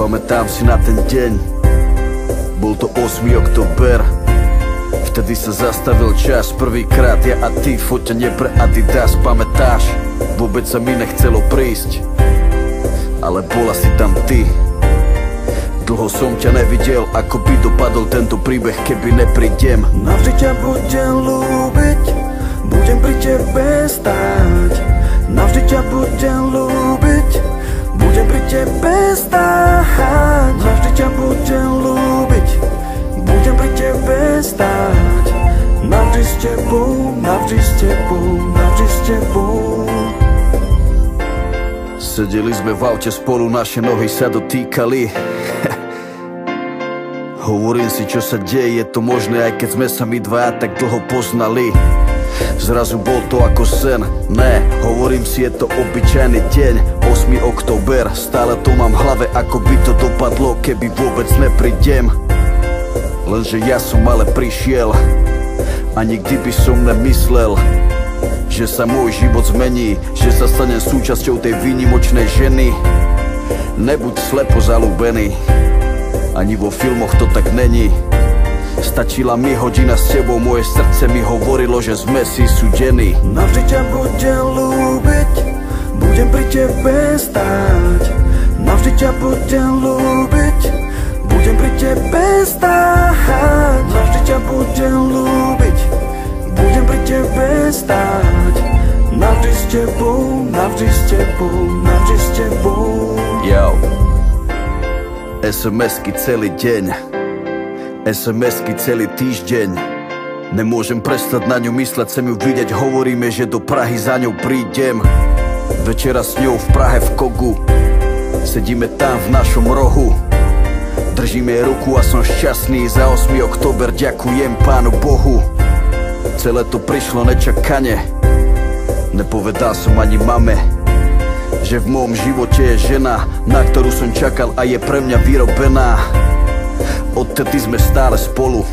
Pamätám si na ten deň, bol to 8. október. Vtedy sa zastavil čas, prvýkrát ja a ty, fotenie pre Adidas, pamätáš? Vôbec sa mi nechcelo prísť, ale bola si tam ty. Dlho som ťa nevidel, ako by dopadol tento príbeh, keby neprídem. Navždy ťa budem ľúbiť, budem pri tebe stáť. Navždy ťa budem ľúbiť, budem pri tebe stáť. Navždy ťa budem ľúbiť, budem pri tebe stáť. Navždy s tebou, navždy s tebou, navždy s tebou. Sedeli sme v aute spolu, naše nohy sa dotýkali. Hovorím si, čo sa deje, je to možné, aj keď sme sa my dvaja tak dlho poznali. Zrazu bol to ako sen, ne, hovorím si, je to obyčajný deň. 8. október, stále to mám v hlave, ako by to dopadlo, keby vôbec neprídem. Lenže ja som ale prišiel a nikdy by som nemyslel, že sa môj život zmení, že sa stanem súčasťou tej výnimočnej ženy. Nebuď slepo zalúbený, ani vo filmoch to tak není. Stačila mi hodina s tebou, moje srdce mi hovorilo, že sme si súdení. Navždy ťa budem ľúbiť, budem pri tebe stáť. Navždy ťa budem ľúbiť, budem pri tebe stáť. Navždy ťa budem ľúbiť, budem pri tebe stáť. Navždy s tebou, navždy s tebou, navždy s tebou. Yo, SMS-ky celý deň, SMS-ky celý týždeň. Nemôžem prestať na ňu mysleť, chcem ju vidieť, hovoríme, že do Prahy za ňou prídem. Večera s ňou v Prahe v Kogu, sedíme tam v našom rohu. Držím jej ruku a som šťastný, za 8. október ďakujem Pánu Bohu. Celé to prišlo nečakane, nepovedal som ani mame, že v môjom živote je žena, na ktorú som čakal a je pre mňa vyrobená. Odtedy sme stále spolu,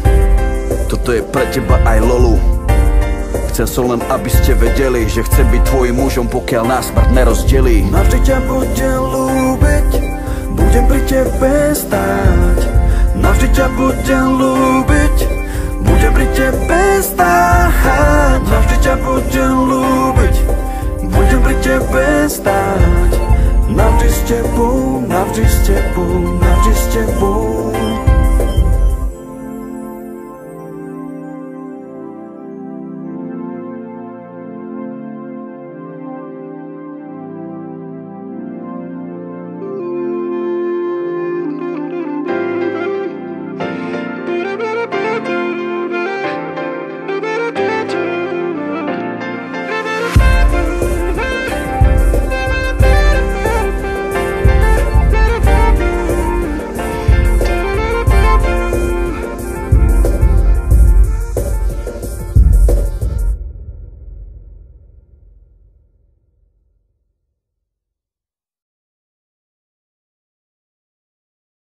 toto je pre teba aj Lolu. Chcel som len, aby ste vedeli, že chcem byť tvojim mužom, pokiaľ nás smrť nerozdelí. Navždy ťa budem ľúbiť, budem pri tebe stáť. Navždy ťa budem ľúbiť, budem pri tebe stáť. Navždy ťa budem ľúbiť, budem pri tebe stáť. Navždy s tebou, navždy s tebou, navždy s tebou.